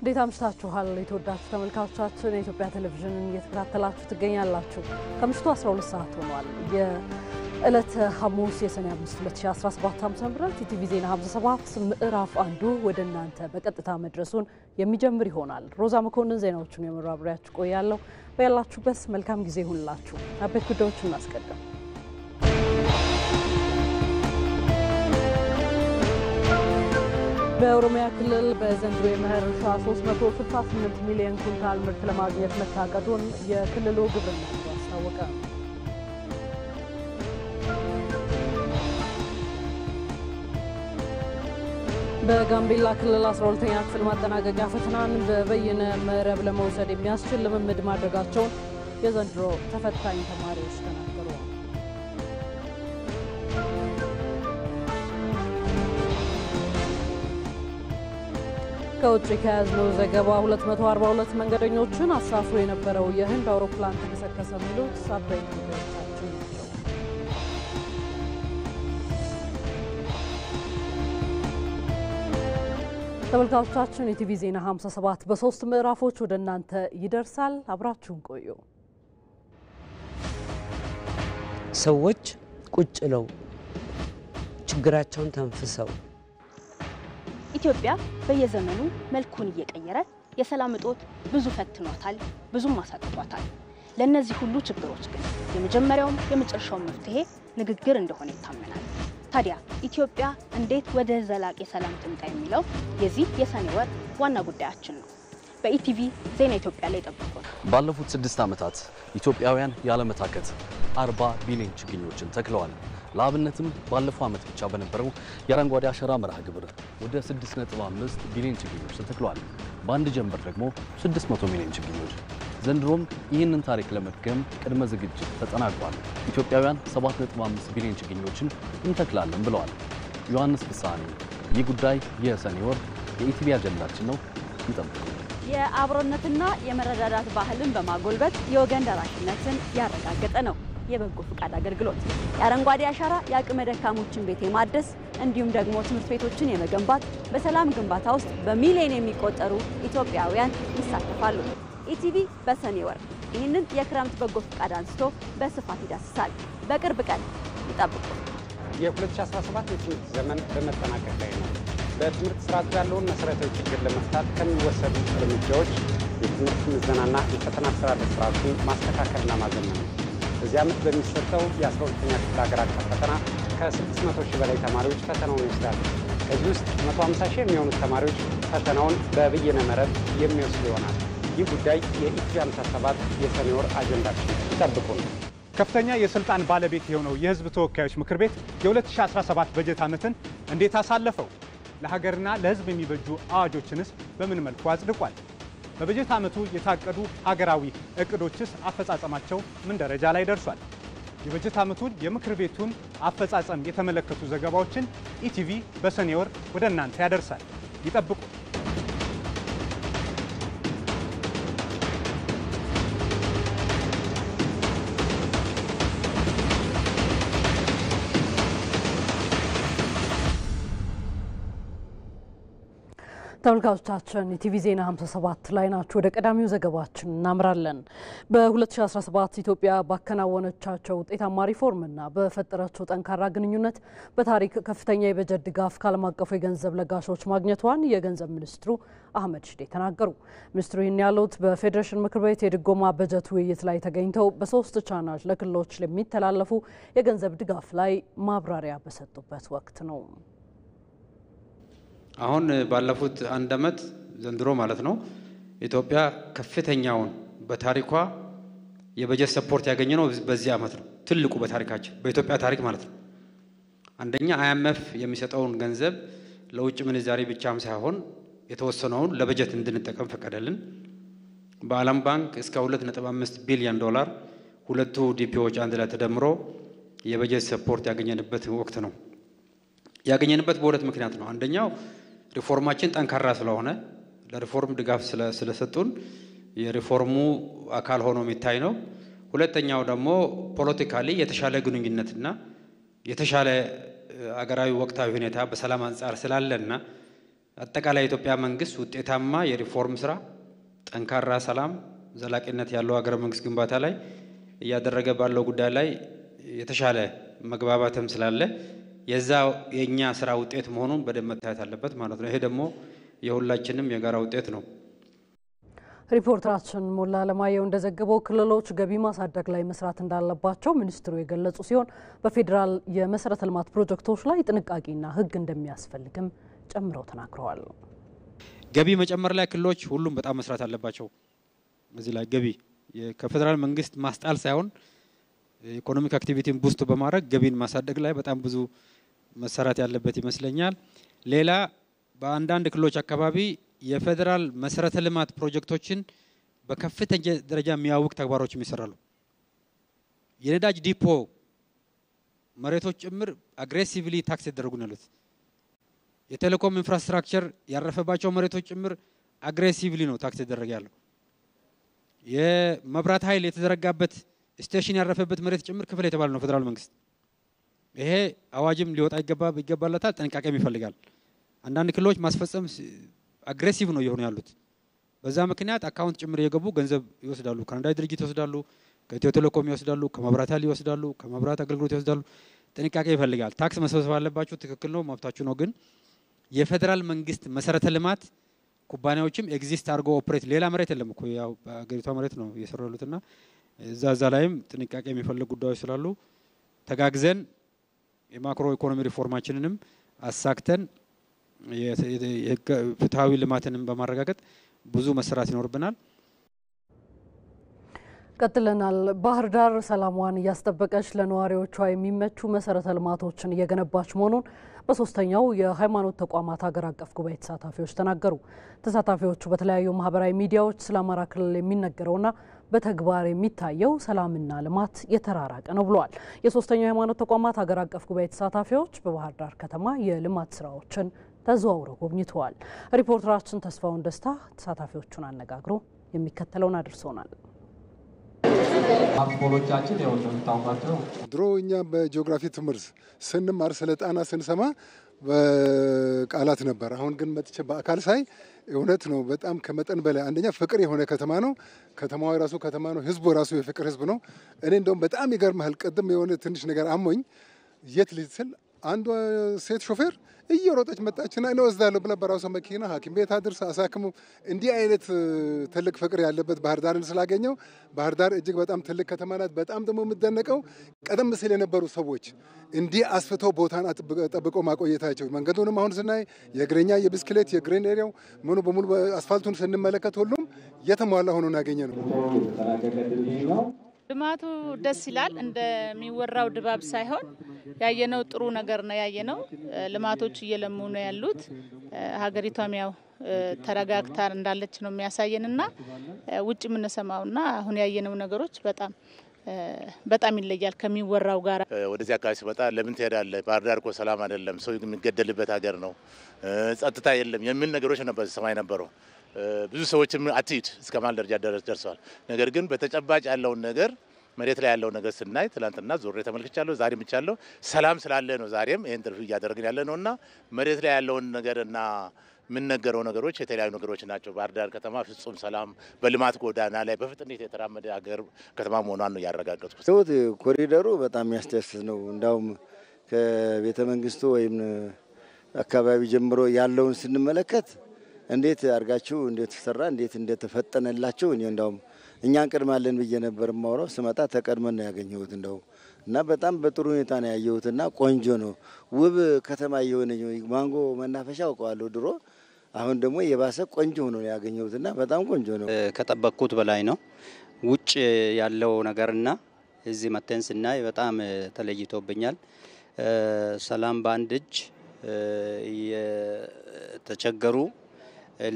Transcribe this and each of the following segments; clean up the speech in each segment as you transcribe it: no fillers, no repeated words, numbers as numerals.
እንዴት አምሽታችኋል የተወዳችሁ ተመልካቾቻችን የኢትዮጵያ ቴሌቪዥንን እየተከታተላችሁ ትገኛላችሁ ከምሽቱ 12 ሰዓት ሆኗል የዕለተ ሐሙስ የሰኔ 5 2017 ዓ.ም ኢቲቪ ዜና 57 ምዕራፍ አንዱ ወደ እናንተ በቀጥታ መድረሱን የሚጀምር ይሆናል ሮዛ መኮንን ዜናዎቹን የመራብሪያችሁ ቆያለሁ በያላችሁበት መልካም ጊዜ ይሁንላችሁ አበይት ጉዳዮችን እናስቀድም በኦሮሚያ ክልል በዘንድሮ የመኸር እርሻ 368 ሚሊዮን ኩንታል ምርት ለማግኘት መታቀዱን የክልሉ ግብርና ቢሮ አስታወቀ። በጋምቤላ ክልል 12ኛ ክፍል ማጠናቀቂያ ፈተናን በበይነ መረብ ለመውሰድ የሚያስችል ልምምድ ማድረጋቸውን የዘንድሮ ተፈታኝ ተማሪዎች ተናገሩ። ከውጭ ከያዝነው ዘገባ 242 መንገደኞችን አሳፍሮ የነበረው የህንድ አውሮፕላን ተከሰከሰ የሚሉት አበይት ጉዳዮቻችን ናቸው። ተመልካቾቻችን ኢቲቪ ዜና 57 በ3 ምዕራፎች ወደ እናንተ ይደርሳል አብራችሁን ቆዩ። ሰዎች ቁጭ ብለው ችግራቸውን ተንፍሰው ኢትዮጵያ በየዘመኑ መልኩን እየቀየረ የሰላም እጦት ብዙ ፈትኗታል ብዙም አሳጥቷታል ለነዚህ ሁሉ ችግሮች ግን የመጀመሪያውም የመጨረሻው መፍትሄ ንግግር እንደሆነ ይታመናል ታዲያ ኢትዮጵያ እንዴት ወደ ዘላቂ ሰላም ትምጣ የሚለው የዚህ የሰኔ ወር ዋና ጉዳያችን ነው በኢቲቪ ዜና ኢትዮጵያ ላይ ተጠብቆ ባለፉት 6 ዓመታት ኢትዮጵያውያን ያለመታከት 40 ቢሊዮን ችግኞችን ተክለዋል ለአብነትም ባለፈው ዓመት ብቻ በነበረው የአረንጓዴ አሻራ መርሃ ግብር ወደ 6.5 ቢሊዮን ችግኞች ተተክለዋል በአንድ ጀንበር ደግሞ 600 ሚሊዮን ችግኞች ዘንድሮም ይህንን ታሪክ ለመድገም ቅድመ ዝግጅት ተጠናቋል ኢትዮጵያውያን 7.5 ቢሊዮን ችግኞችን እንተክላለን ብለዋል ዮሐንስ ፍሳሐኒ ይህ ጉዳይ የሰኔ ወር የኢቲቪ አጀንዳችን ነው እንጠብቁ የአብሮነትና የመረዳዳት ባህልን በማጎልበት የወገን ደራሽነትን ያረጋገጠ ነው የበጎ ፍቃድ አገልግሎት የአረንጓዴ አሻራ የአቅመ ደካሞችን ቤት የማደስ እንዲሁም ደግሞ ትምህርት ቤቶችን የመገንባት በሰላም ግንባታ ውስጥ በሚሊዮን የሚቆጠሩ ኢትዮጵያውያን ይሳተፋሉ ኢቲቪ በሰኔ ወር ይህንን የክረምት በጎ ፍቃድ አንስቶ በስፋት ይዳስሳል በቅርብ ቀን ይጠብቁ የ2017 የትምህርት ዘመን በመጠናቀቅ ላይ ነው በትምህርት ስርዓቱ ያለውን መሰረታዊ ችግር ለመፍታት ከሚወሰዱ እርምጃዎች የትምህርት ምዘናና የፈተና አስተዳደር ስርዓቱን ማስተካከልና ማዘመን ነው በዚህ ዓመት በሚሰጠው የ12ኛ ክፍል ሀገር አቀፍ ፈተና ከ600 ሺህ በላይ ተማሪዎች ፈተናውን ይወስዳሉ ከዚህ ውስጥ 150 ሺህ የሚሆኑ ተማሪዎች ፈተናውን በበይነ መረብ የሚወስዱ ይሆናል ይህ ጉዳይ የኢቲቪ 57 የሰኔ ወር አጀንዳችን ይጠብቁ ነው ከፍተኛ የስልጣን ባለቤት የሆነው የህዝብ ተወካዮች ምክር ቤት የ2017 በጀት ዓመትን እንዴት አሳለፈው ለሀገርና ለህዝብ የሚበጁ አዋጆችንስ በምን መልኩ አጽድቋል በበጀት ዓመቱ የታቀዱ ሀገራዊ እቅዶችስ አፈጻጸማቸው ምን ደረጃ ላይ ደርሷል የበጀት ዓመቱን የምክር ቤቱን አፈጻጸም የተመለከቱ ዘገባዎችን ኢቲቪ በሰኔ ወር ወደ እናንተ ያደርሳል ይጠብቁ ተመልካቾቻችን ኢቲቪ ዜና 57 ላይ ናችሁ ወደ ቀዳሚው ዘገባችን እናምራለን በ2017 ኢትዮጵያ ባከናወነቻቸው ውጤታማ ሪፎርምና በፈጠረችው ጠንካራ ግንኙነት በታሪክ ከፍተኛ የበጀት ድጋፍ ከዓለም አቀፉ የገንዘብ ለጋሾች ማግኘቷን የገንዘብ ሚኒስትሩ አህመድ ሽዴ ተናገሩ ሚኒስትሩ ይህን ያሉት በፌዴሬሽን ምክር ቤት የድጎማ በጀት ውይይት ላይ ተገኝተው በሶስት ቻናሎች ለክልሎች ለሚተላለፉ የገንዘብ ድጋፍ ላይ ማብራሪያ በሰጡበት ወቅት ነው አሁን ባለፉት አንድ አመት ዘንድሮ ማለት ነው ኢትዮጵያ ከፍተኛውን በታሪኳ የበጀት ሰፖርት ያገኘነው በዚህ አመት ነው ትልቁ በታሪካችን በኢትዮጵያ ታሪክ ማለት ነው አንደኛ IMF የሚሰጠውን ገንዘብ ለውጭ ምንዛሪ ብቻም ሳይሆን የተወሰነውን ለበጀት እንድንጠቀም ፈቀደልን በዓለም ባንክ እስከ 2.5 ቢሊዮን ዶላር ሁለቱ ዲፒዎች አንድ ላይ ተደምሮ የበጀት ሰፖርት ያገኘንበት ወቅት ነው ያገኘንበት በሁለት ምክንያት ነው አንደኛው ሪፎርማችን ጠንካራ ስለሆነ ለሪፎርም ድጋፍ ስለሰጡን የሪፎርሙ አካል ሆኖ የሚታይ ነው ሁለተኛው ደግሞ ፖለቲካሊ የተሻለ ግንኙነትና የተሻለ አገራዊ ወቅታዊ ሁኔታ በሰላም አንፃር ስላለና አጠቃላይ የኢትዮጵያ መንግስት ውጤታማ የሪፎርም ስራ፣ ጠንካራ ሰላም፣ ዘላቂነት ያለው ሀገረ መንግስት ግንባታ ላይ እያደረገ ባለው ጉዳይ ላይ የተሻለ መግባባትም ስላለ የዛ የኛ ስራ ውጤት መሆኑን በደንብ መታየት አለበት ማለት ነው። ይሄ ደግሞ የሁላችንም የጋራ ውጤት ነው። ሪፖርተራችን ሞላ ለማየው እንደዘገበው ክልሎች ገቢ ማሳደግ ላይ መስራት እንዳለባቸው ሚኒስትሩ የገለጹ ሲሆን በፌዴራል የመሰረተ ልማት ፕሮጀክቶች ላይ ጥንቃቄና ህግ እንደሚያስፈልግም ጨምረው ተናግረዋል። ገቢ መጨመር ላይ ክልሎች ሁሉም በጣም መስራት አለባቸው። በዚህ ላይ ገቢ ከፌዴራል መንግስት ማስጣል ሳይሆን ኢኮኖሚክ አክቲቪቲን ቡስት በማድረግ ገቢን ማሳደግ ላይ በጣም ብዙ መሰራት ያለበት ይመስለኛል። ሌላ በአንዳንድ ክልሎች አካባቢ የፌዴራል መሰረተ ልማት ፕሮጀክቶችን በከፍተኛ ደረጃ የሚያውቅ ተግባሮች ይሰራሉ። የነዳጅ ዲፖ መሬቶች ጭምር አግሬሲቭሊ ታክስ ይደረጉ ነው ያሉት። የቴሌኮም ኢንፍራስትራክቸር ያረፈባቸው መሬቶች ጭምር አግሬሲቭሊ ነው ታክስ ይደረግ ያለው። የመብራት ኃይል የተዘረጋበት ስቴሽን ያረፈበት መሬት ጭምር ክፍል የተባለ ነው ፌዴራል መንግስት። ይሄ አዋጅም ሊወጣ ይገባለታል፣ ጥንቃቄም ይፈልጋል። አንዳንድ ክልሎች ማስፈጸም አግሬሲቭ ነው የሆኑ ያሉት። በዛ ምክንያት አካውንት ጭምር የገቡ ገንዘብ ይወስዳሉ፣ ከነዳጅ ድርጅት ይወስዳሉ፣ ከኢትዮ ቴሌኮም ይወስዳሉ፣ ከመብራት ኃይል ይወስዳሉ፣ ከመብራት አገልግሎት ይወስዳሉ። ጥንቃቄ ይፈልጋል። ታክስ መሰብሰብ አለባችሁ፣ ትክክል ነው፣ መብታችሁ ነው። ግን የፌዴራል መንግስት መሰረተ ልማት ኩባንያዎችም ኤግዚስት አድርጎ ኦፕሬት ሌላ መሬት የለም እኮ ያው በአገሪቷ መሬት ነው እየሰሩ ያሉትና እዛ ላይም ጥንቃቄ የሚፈልግ ጉዳዮች ስላሉ ተጋግዘን የማክሮ ኢኮኖሚ ሪፎርማችንንም አሳክተን ፍትሃዊ ልማትንም በማረጋገጥ ብዙ መስራት ይኖርብናል። ቀጥለናል። ባህር ዳር ሰላሟን እያስጠበቀች ለነዋሪዎቿ የሚመቹ መሰረተ ልማቶችን እየገነባች መሆኑን በሶስተኛው የሃይማኖት ተቋማት ሀገር አቀፍ ጉባኤ ተሳታፊዎች ተናገሩ። ተሳታፊዎቹ በተለያዩ ማህበራዊ ሚዲያዎች ስለ አማራ ክልል የሚነገረውና በተግባር የሚታየው ሰላምና ልማት የተራራቀ ነው ብለዋል። የሶስተኛው የሃይማኖት ተቋማት ሀገር አቀፍ ጉባኤ ተሳታፊዎች በባህር ዳር ከተማ የልማት ስራዎችን ተዘዋውረው ጎብኝተዋል። ሪፖርተራችን ተስፋውን ደስታ ተሳታፊዎቹን አነጋግሮ የሚከተለውን አድርሶናል። አርፖሎቻችን ያው እንደምታውቋቸው ድሮ እኛ በጂኦግራፊ ትምህርት ስንማር ስለ ጣና ስንሰማ በቃላት ነበር። አሁን ግን መጥቼ በአካል ሳይ እውነት ነው። በጣም ከመጠን በላይ አንደኛ ፍቅር የሆነ ከተማ ነው። ከተማው ራሱ ከተማ ነው። ህዝቡ ራሱ የፍቅር ህዝብ ነው። እኔ እንደውም በጣም ይገርምሃል። ቀደም የሆነ ትንሽ ነገር አሞኝ የት ልጅ ስል አንዷ ሴት ሾፌር እየሮጠች መጣችና እኔ ወስዳለሁ ብላ በራሷ መኪና ሐኪም ቤት አድርስ አሳክሙ። እንዲህ አይነት ትልቅ ፍቅር ያለበት ባህር ዳርን ስላገኘው ባህር ዳር እጅግ በጣም ትልቅ ከተማ ናት። በጣም ደግሞ የምትደነቀው ቀደም ሲል የነበሩ ሰዎች እንዲህ አስፍተው ቦታን ጠብቀው ማቆየታቸው። መንገዱንም አሁን ስናይ የእግረኛ የብስክሌት የግሪን ኤሪያው ምኑ በሙሉ አስፋልቱን ስንመለከት ሁሉም የተሟላ ሆኖ ያገኘ ነው። ልማቱ ደስ ይላል። እንደሚወራው ድባብ ሳይሆን ያየነው ጥሩ ነገር ነው ያየነው። ልማቶች እየለሙ ነው ያሉት። ሀገሪቷም ያው ተረጋግታ እንዳለች ነው የሚያሳየንና ውጭ የምንሰማውና አሁን ያየነው ነገሮች በጣም ይለያል ከሚወራው ጋር። ወደዚህ አካባቢ ሲመጣ ለምን ትሄዳለህ? ባህር ዳር እኮ ሰላም አይደለም፣ ሰው የሚገደልበት ሀገር ነው፣ ጸጥታ የለም የሚል ነገሮች ነበር ሰማይ ነበረው። ብዙ ሰዎችም አትሂድ እስከ ማለት ደረጃ ደርሰዋል። ነገር ግን በተጨባጭ ያለውን ነገር መሬት ላይ ያለው ነገር ስናይ ትላንትና ዞሬ ተመልክቻለሁ፣ ዛሬም ብቻለሁ። ሰላም ስላለ ነው ዛሬም ይሄን ኢንተርቪው እያደረግን ያለ ነውና መሬት ላይ ያለውን ነገርና የምንነገረው ነገሮች የተለያዩ ነገሮች ናቸው። ባህር ዳር ከተማ ፍጹም ሰላም በልማት ጎዳና ላይ በፍጥነት የተራመደ ሀገር ከተማ መሆኗን ነው ያረጋገጥኩት። ኮሪደሩ በጣም የሚያስደስት ነው። እንዳውም ከቤተ መንግስቱ ወይም አካባቢ ጀምሮ ያለውን ስንመለከት እንዴት አርጋችሁ እንዴት ተሰራ እንዴት እንደተፈጠነላችሁ እንዳውም እኛ እንቀድማለን ብዬ ነበር ማውራው። ስመጣ ተቀድመን ነው ያገኘሁት እንደውም እና በጣም በጥሩ ሁኔታ ነው ያየሁትና ቆንጆ ነው። ውብ ከተማ የሆነ ማንጎ መናፈሻ አውቀዋለሁ ድሮ፣ አሁን ደግሞ የባሰ ቆንጆ ሆኖ ነው ያገኘሁትና በጣም ቆንጆ ነው። ከጠበቅኩት በላይ ነው። ውጭ ያለው ነገርና እዚህ መተን ስናይ በጣም ተለይቶብኛል። ሰላም በአንድ እጅ የተቸገሩ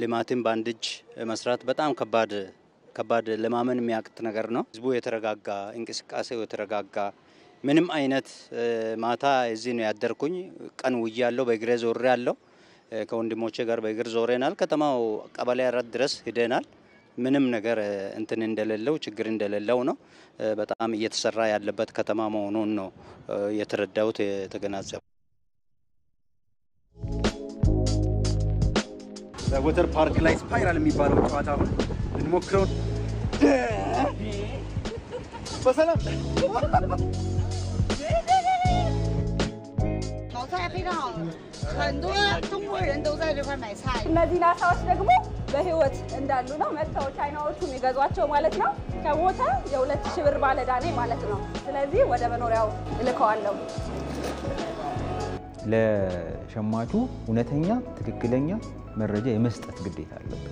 ልማትን በአንድ እጅ መስራት በጣም ከባድ ለማመን የሚያቅት ነገር ነው። ህዝቡ የተረጋጋ እንቅስቃሴው የተረጋጋ ምንም አይነት ማታ እዚህ ነው ያደርኩኝ። ቀን ውያለሁ፣ በእግሬ ዞሬ ያለው ከወንድሞቼ ጋር በእግር ዞሬናል። ከተማው ቀበሌ 4 ድረስ ሄደናል። ምንም ነገር እንትን እንደሌለው ችግር እንደሌለው ነው። በጣም እየተሰራ ያለበት ከተማ መሆኑን ነው የተረዳሁት የተገናዘበው። በወተር ፓርክ ላይ ስፓይራል የሚባለው ጨዋታ አሁን እንሞክረው። በሰላም 炒菜非常好，很多中国人都在这块买菜。 እነዚህ አሳዎች ደግሞ በህይወት እንዳሉ ነው መጥተው ቻይናዎቹ የሚገዟቸው ማለት ነው። ከሞተ የ2000 ብር ባለዕዳ ነኝ ማለት ነው። ስለዚህ ወደ መኖሪያው እልከዋለሁ። ለሸማቹ እውነተኛ ትክክለኛ መረጃ የመስጠት ግዴታ አለበት።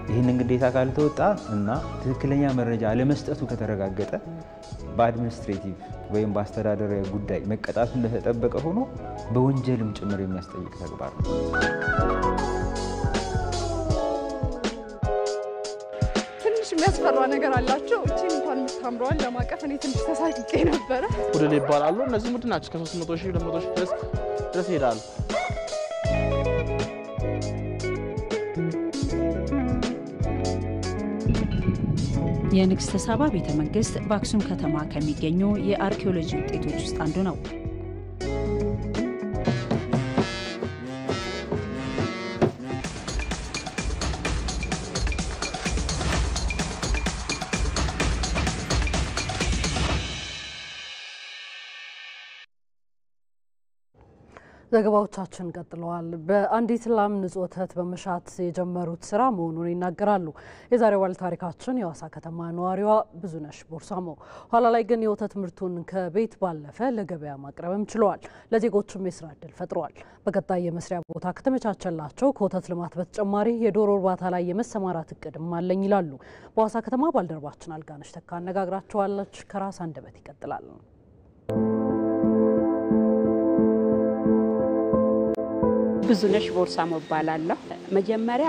ይህንን ግዴታ ካልተወጣ እና ትክክለኛ መረጃ አለመስጠቱ ከተረጋገጠ በአድሚኒስትሬቲቭ ወይም በአስተዳደራዊ ጉዳይ መቀጣቱ እንደተጠበቀ ሆኖ በወንጀልም ጭምር የሚያስጠይቅ ተግባር ነው። ትንሽ የሚያስፈራ ነገር አላቸው። እቺን እንኳን የምታምረዋል ለማቀፍ እኔ ትንሽ ተሳቅቄ ነበረ። ቡድን ይባላሉ። እነዚህ ቡድን ናቸው ከ300 ሺህ 200 ሺህ ድረስ ይሄዳሉ። የንግሥተ ሳባ ቤተ መንግስት በአክሱም ከተማ ከሚገኙ የአርኪኦሎጂ ውጤቶች ውስጥ አንዱ ነው። ዘገባዎቻችን ቀጥለዋል። በአንዲት ላም ንጹህ ወተት በመሻት የጀመሩት ስራ መሆኑን ይናገራሉ። የዛሬው ባለ ታሪካችን የሐዋሳ ከተማ ነዋሪዋ ብዙነሽ ቦርሳሞ ኋላ ላይ ግን የወተት ምርቱን ከቤት ባለፈ ለገበያ ማቅረብም ችለዋል። ለዜጎችም የስራ እድል ፈጥረዋል። በቀጣይ የመስሪያ ቦታ ከተመቻቸላቸው ከወተት ልማት በተጨማሪ የዶሮ እርባታ ላይ የመሰማራት እቅድም አለኝ ይላሉ። በሐዋሳ ከተማ ባልደረባችን አልጋነሽ ተካ አነጋግራቸዋለች። ከራስ አንደበት ይቀጥላል። ብዙነሽ ቦርሳሞ እባላለሁ። መጀመሪያ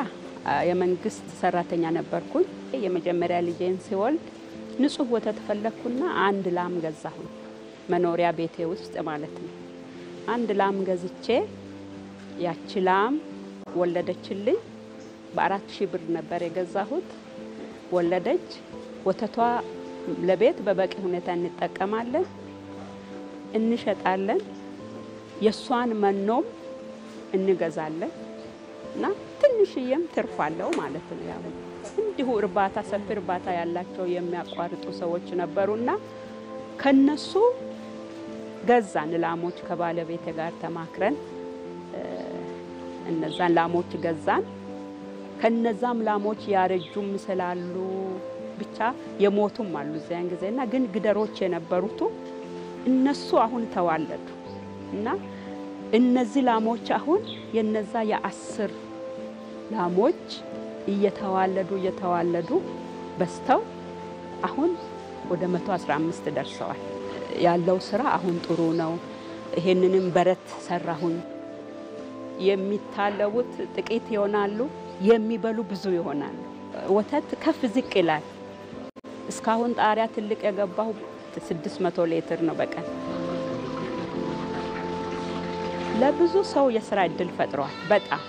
የመንግስት ሰራተኛ ነበርኩኝ። የመጀመሪያ ልጄን ሲወልድ ንጹህ ወተት ፈለኩና አንድ ላም ገዛሁ። መኖሪያ ቤቴ ውስጥ ማለት ነው። አንድ ላም ገዝቼ ያቺ ላም ወለደችልኝ። በ4000 ብር ነበር የገዛሁት። ወለደች። ወተቷ ለቤት በበቂ ሁኔታ እንጠቀማለን፣ እንሸጣለን። የሷን መኖም እንገዛለን እና ትንሽዬም ትርፋለው ማለት ነው። ያው እንዲሁ እርባታ ሰፊ እርባታ ያላቸው የሚያቋርጡ ሰዎች ነበሩና ከነሱ ገዛን ላሞች። ከባለቤቴ ጋር ተማክረን እነዛን ላሞች ገዛን። ከነዛም ላሞች ያረጁም ስላሉ ብቻ የሞቱም አሉ እዚያን ጊዜና ግን ግደሮች የነበሩት እነሱ አሁን ተዋለዱ እና እነዚህ ላሞች አሁን የነዛ የ10 ላሞች እየተዋለዱ በስተው አሁን ወደ 115 ደርሰዋል። ያለው ስራ አሁን ጥሩ ነው። ይሄንንም በረት ሰራሁኝ። የሚታለቡት ጥቂት ይሆናሉ፣ የሚበሉ ብዙ ይሆናሉ። ወተት ከፍ ዝቅ ይላል። እስካሁን ጣሪያ ትልቅ የገባው 600 ሊትር ነው በቀን። ለብዙ ሰው የስራ እድል ፈጥሯል። በጣም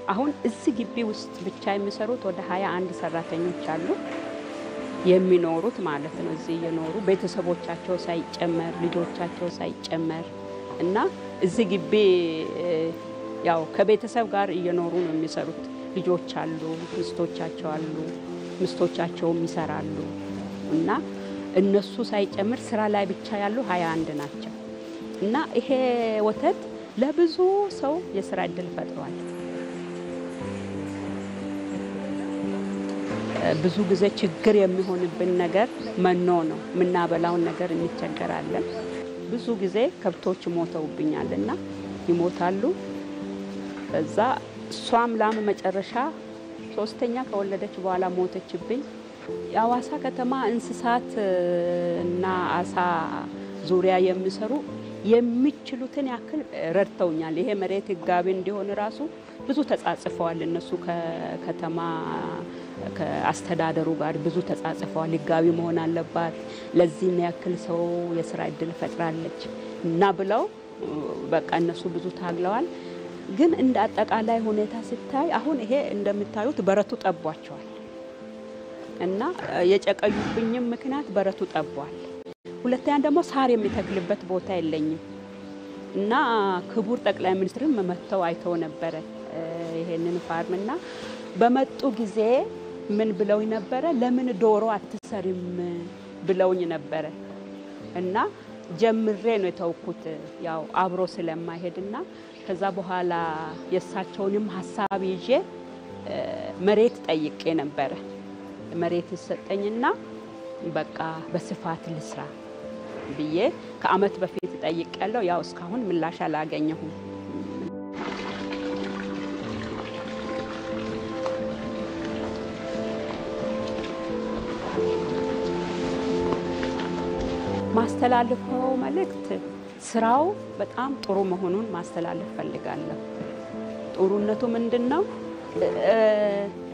አሁን እዚህ ግቢ ውስጥ ብቻ የሚሰሩት ወደ 21 ሰራተኞች አሉ የሚኖሩት ማለት ነው። እዚህ እየኖሩ ቤተሰቦቻቸው ሳይጨመር ልጆቻቸው ሳይጨመር እና እዚህ ግቢ ያው ከቤተሰብ ጋር እየኖሩ ነው የሚሰሩት። ልጆች አሉ፣ ሚስቶቻቸው አሉ፣ ሚስቶቻቸውም ይሰራሉ እና እነሱ ሳይጨምር ስራ ላይ ብቻ ያሉ 21 ናቸው እና ይሄ ወተት ለብዙ ሰው የስራ እድል ፈጥሯል። ብዙ ጊዜ ችግር የሚሆንብን ነገር መኖ ነው። ምናበላውን ነገር እንቸገራለን። ብዙ ጊዜ ከብቶች ሞተውብኛልና ይሞታሉ። እዛ ሷም ላም መጨረሻ 3ኛ ከወለደች በኋላ ሞተችብኝ። የሐዋሳ ከተማ እንስሳት እና አሳ ዙሪያ የሚሰሩ የሚችሉትን ያክል ረድተውኛል። ይሄ መሬት ህጋቢ እንዲሆን ራሱ ብዙ ተጻጽፈዋል። እነሱ ከከተማ ከአስተዳደሩ ጋር ብዙ ተጻጽፈዋል። ህጋቢ መሆን አለባት፣ ለዚህ ያክል ሰው የስራ እድል ፈጥራለች እና ብለው በቃ እነሱ ብዙ ታግለዋል። ግን እንደ አጠቃላይ ሁኔታ ሲታይ አሁን ይሄ እንደምታዩት በረቱ ጠቧቸዋል እና የጨቀዩብኝም ምክንያት በረቱ ጠቧል። ሁለተኛ ደግሞ ሳር የሚተክልበት ቦታ የለኝም እና ክቡር ጠቅላይ ሚኒስትርም መጥተው አይተው ነበረ ይሄንን ፋርምና በመጡ ጊዜ ምን ብለውኝ ነበረ? ለምን ዶሮ አትሰሪም ብለውኝ ነበረ እና ጀምሬ ነው የተውኩት ያው አብሮ ስለማይሄድና ከዛ በኋላ የሳቸውንም ሐሳብ ይዤ መሬት ጠይቄ ነበረ መሬት ይሰጠኝና በቃ በስፋት ልስራ ብዬ ከአመት በፊት ጠይቄያለሁ ያው እስካሁን ምላሽ አላገኘሁም ማስተላለፈው መልእክት ስራው በጣም ጥሩ መሆኑን ማስተላለፍ ፈልጋለሁ ጥሩነቱ ምንድነው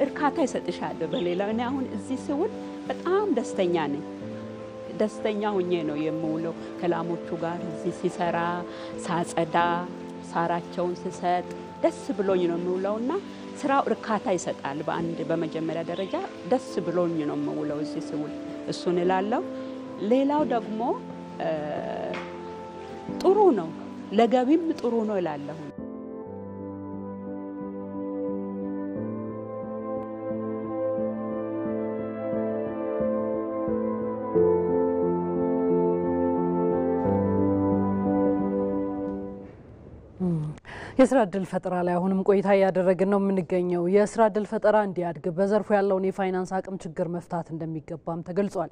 እርካታ ይሰጥሻል በሌላ እኔ አሁን እዚህ ስውል በጣም ደስተኛ ነኝ ደስተኛ ሆኜ ነው የምውለው ከላሞቹ ጋር እዚህ ሲሰራ ሳጸዳ ሳራቸውን ሲሰጥ ደስ ብሎኝ ነው የምውለውና ስራው እርካታ ይሰጣል በመጀመሪያ ደረጃ ደስ ብሎኝ ነው የምውለው እዚህ ስውል እሱን እላለሁ ሌላው ደግሞ ጥሩ ነው ለገቢም ጥሩ ነው እላለሁ የስራ ዕድል ፈጠራ ላይ አሁንም ቆይታ ያደረግን ነው የምንገኘው የስራ ዕድል ፈጠራ እንዲያድግ በዘርፉ ያለውን የፋይናንስ አቅም ችግር መፍታት እንደሚገባም ተገልጿል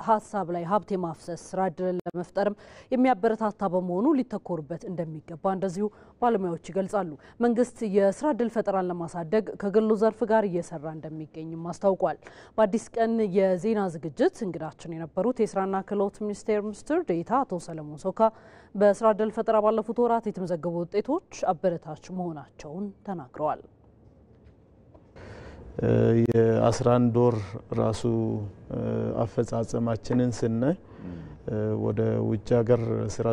ሀሳብ ላይ ሀብት የማፍሰስ ስራ ዕድል ለመፍጠርም የሚያበረታታ በመሆኑ ሊተኮርበት እንደሚገባ እንደዚሁ ባለሙያዎች ይገልጻሉ መንግስት የስራ ዕድል ፈጠራን ለማሳደግ ከግሉ ዘርፍ ጋር እየሰራ እንደሚገኝም አስታውቋል በአዲስ ቀን የዜና ዝግጅት እንግዳችን የነበሩት የስራና ክህሎት ሚኒስቴር ሚኒስትር ዴኤታ አቶ ሰለሞን ሶካ በስራ ዕድል ፈጠራ ባለፉት ወራት የተመዘገቡ ውጤቶች አበረታች መሆናቸውን ተናግረዋል የ11 ወር ራሱ አፈጻጸማችንን ስናይ ወደ ውጭ ሀገር ስራ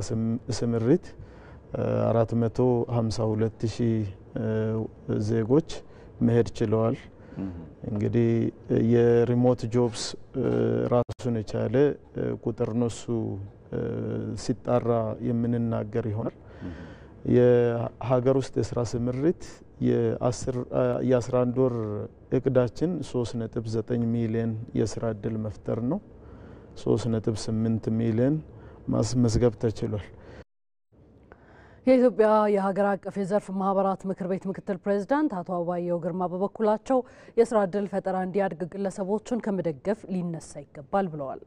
ስምሪት 452000 ዜጎች መሄድ ችለዋል እንግዲህ የሪሞት ጆብስ ራሱን የቻለ ቁጥር ነው እሱ ሲጣራ የምንናገር ይሆናል የሀገር ውስጥ የስራ ስምሪት የ11 ወር እቅዳችን 3.9 ሚሊዮን የስራ ዕድል መፍጠር ነው 3.8 ሚሊዮን ማስመዝገብ ተችሏል የኢትዮጵያ የሀገር አቀፍ የዘርፍ ማህበራት ምክር ቤት ምክትል ፕሬዝዳንት አቶ አባየው ግርማ በበኩላቸው የስራ ዕድል ፈጠራ እንዲያድግ ግለሰቦችን ከመደገፍ ሊነሳ ይገባል ብለዋል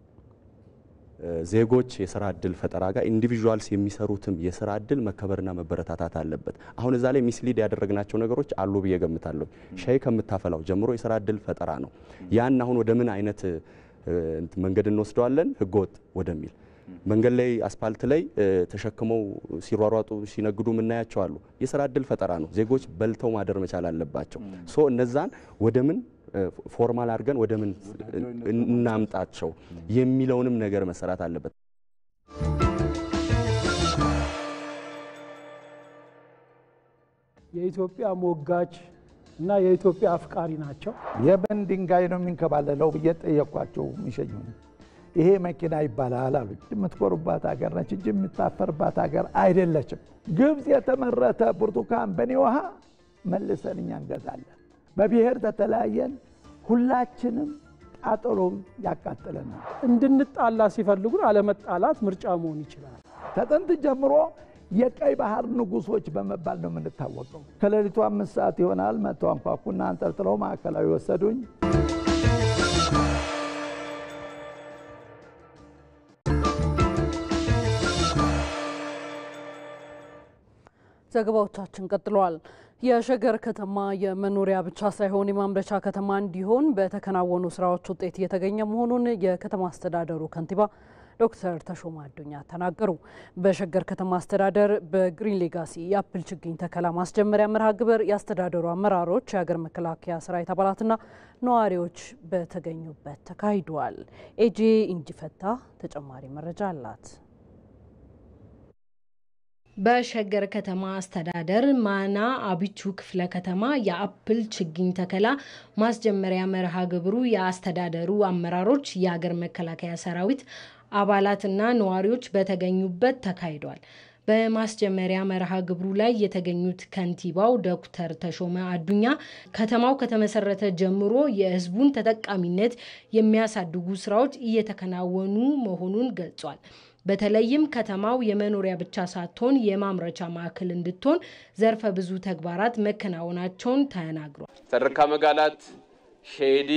ዜጎች የስራ ዕድል ፈጠራ ጋር ኢንዲቪጁዋልስ የሚሰሩትም የስራ ዕድል መከበርና መበረታታት አለበት አሁን እዛ ላይ ሚስሊድ ያደረግናቸው ነገሮች አሉ ብዬ ገምታለሁ ሻይ ከምታፈላው ጀምሮ የስራ ዕድል ፈጠራ ነው ያን አሁን ወደ ምን አይነት መንገድ እንወስደዋለን ህገወጥ ወደሚል መንገድ ላይ አስፋልት ላይ ተሸክመው ሲሯሯጡ ሲነግዱ ምናያቸው አሉ የስራ ዕድል ፈጠራ ነው ዜጎች በልተው ማደር መቻል አለባቸው ሶ እነዛን ወደ ምን ፎርማል አድርገን ወደ ምን እናምጣቸው የሚለውንም ነገር መሰራት አለበት የኢትዮጵያ ሞጋች እና የኢትዮጵያ አፍቃሪ ናቸው የበን ድንጋይ ነው የሚንከባለለው በየጠየቋቸው ሚሸኙ ይሄ መኪና ይባላል አሉ የምትኮሩባት ሀገር ነች እንጂ የምታፈርባት ሀገር አይደለችም ግብጽ የተመረተ ብርቱካን በኔ ውሃ መልሰን እኛ እንገዛለን በብሔር ተተላየን ሁላችንም ጣጥሎም ያቃጥለናል እንድንጣላ ሲፈልጉ አለመጣላት ምርጫ መሆን ይችላል ተጠንት ጀምሮ የቀይ ባህር ንጉሶች በመባል ነው የምንታወቀው ከሌሊቱ 5 ሰዓት ይሆናል መተው አንኳኩና አንጠልጥለው ማዕከላዊ ወሰዱኝ ዘገባዎቻችን ቀጥለዋል የሸገር ከተማ የመኖሪያ ብቻ ሳይሆን የማምረቻ ከተማ እንዲሆን በተከናወኑ ስራዎች ውጤት እየተገኘ መሆኑን የከተማ አስተዳደሩ ከንቲባ ዶክተር ተሾማ አዱኛ ተናገሩ በሸገር ከተማ አስተዳደር በግሪን ሌጋሲ የአፕል ችግኝ ተከላ ማስጀመሪያ መርሃ ግብር የአስተዳደሩ አመራሮች የሀገር መከላከያ ሰራዊት አባላትና ነዋሪዎች በተገኙበት ተካሂዷል ኤጄ እንጂፈታ ተጨማሪ መረጃ አላት በሸገር ከተማ አስተዳደር ማና አቢቹ ክፍለ ከተማ የአፕል ችግኝ ተከላ ማስጀመሪያ መርሃ ግብሩ የአስተዳደሩ አመራሮች የሀገር መከላከያ ሰራዊት አባላትና ነዋሪዎች በተገኙበት ተካሂዷል በማስጀመሪያ መርሃ ግብሩ ላይ የተገኙት ከንቲባው ዶክተር ተሾመ አዱኛ ከተማው ከተመሰረተ ጀምሮ የህዝቡን ተጠቃሚነት የሚያሳድጉ ስራዎች እየተከናወኑ መሆኑን ገልጿል። በተለይም ከተማው የመኖሪያ ብቻ ሳትሆን የማምረቻ ማዕከል እንድትሆን ዘርፈ ብዙ ተግባራት መከናወናቸውን ተናግሯል። ሰረካ መጋላት ሼዲ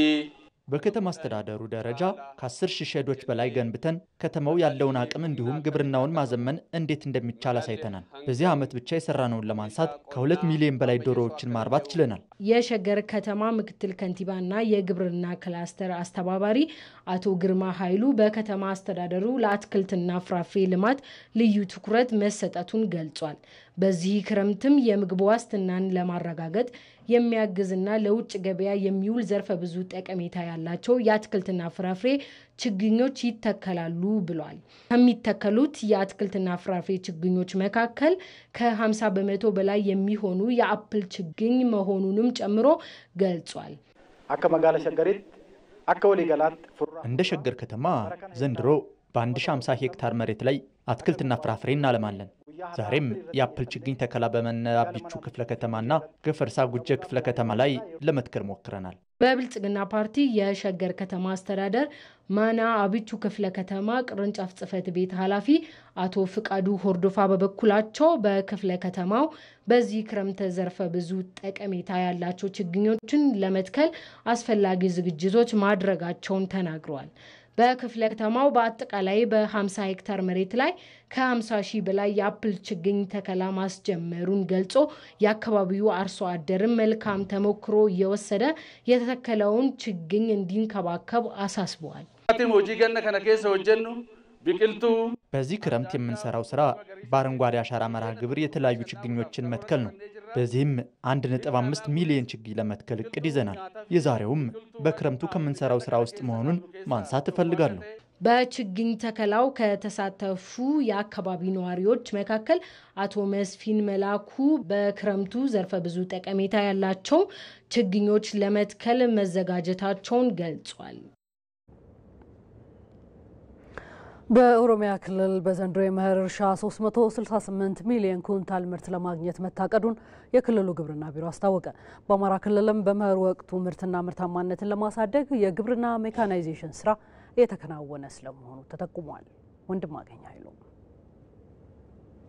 በከተማ አስተዳደሩ ደረጃ ከ10,000 ሼዶች በላይ ገንብተን ከተማው ያለውን አቅም እንዲሁም ግብርናውን ማዘመን እንዴት እንደሚቻል አሳይተናል። በዚህ ዓመት ብቻ የሰራነውን ለማንሳት ከ2 ሚሊዮን በላይ ዶሮዎችን ማርባት ችለናል። የሸገር ከተማ ምክትል ከንቲባና የግብርና ክላስተር አስተባባሪ አቶ ግርማ ኃይሉ በከተማ አስተዳደሩ ለአትክልትና ፍራፍሬ ልማት ልዩ ትኩረት መሰጠቱን ገልጿል። በዚህ ክረምትም የምግብ ዋስትናን ለማረጋገጥ የሚያግዝና ለውጭ ገበያ የሚውል ዘርፈ ብዙ ጠቀሜታ ያላቸው የአትክልትና ፍራፍሬ ችግኞች ይተከላሉ ብሏል። ከሚተከሉት የአትክልትና ፍራፍሬ ችግኞች መካከል ከ50 በመቶ በላይ የሚሆኑ የአፕል ችግኝ መሆኑንም ጨምሮ ገልጿል። አከመጋለ ሸገሪት አከወሊ ገላት እንደ ሸገር ከተማ ዘንድሮ በ1050 ሄክታር መሬት ላይ አትክልትና ፍራፍሬ እናለማለን። ዛሬም የአፕል ችግኝ ተከላ በመናቢቹ ክፍለ ከተማና ገፈርሳ ጉጀ ክፍለ ከተማ ላይ ለመትከል ሞክረናል። በብልጽግና ፓርቲ የሸገር ከተማ አስተዳደር ማና አቢቹ ክፍለ ከተማ ቅርንጫፍ ጽሕፈት ቤት ኃላፊ አቶ ፍቃዱ ሆርዶፋ በበኩላቸው በክፍለ ከተማው በዚህ ክረምት ዘርፈ ብዙ ጠቀሜታ ያላቸው ችግኞችን ለመትከል አስፈላጊ ዝግጅቶች ማድረጋቸውን ተናግረዋል። በክፍለ ከተማው በአጠቃላይ በ50 ሄክታር መሬት ላይ ከ50,000 በላይ የአፕል ችግኝ ተከላ ማስጀመሩን ገልጾ የአካባቢው አርሶ አደርም መልካም ተሞክሮ እየወሰደ የተተከለውን ችግኝ እንዲንከባከብ አሳስበዋል። በዚህ ክረምት የምንሰራው ስራ በአረንጓዴ አሻራ መርሃ ግብር የተለያዩ ችግኞችን መትከል ነው። በዚህም 1.5 ሚሊዮን ችግኝ ለመትከል እቅድ ይዘናል። የዛሬውም በክረምቱ ከምንሰራው ስራ ውስጥ መሆኑን ማንሳት እፈልጋለሁ። በችግኝ ተከላው ከተሳተፉ የአካባቢ ነዋሪዎች መካከል አቶ መስፊን መላኩ በክረምቱ ዘርፈ ብዙ ጠቀሜታ ያላቸው ችግኞች ለመትከል መዘጋጀታቸውን ገልጿል። በኦሮሚያ ክልል በዘንድሮ የመኸር እርሻ 368 ሚሊዮን ኩንታል ምርት ለማግኘት መታቀዱን የክልሉ ግብርና ቢሮ አስታወቀ። በአማራ ክልልም በመኸር ወቅቱ ምርትና ምርታማነትን ለማሳደግ የግብርና ሜካናይዜሽን ስራ እየተከናወነ ስለመሆኑ ተጠቁሟል። ወንድማገኝ ኃይሉ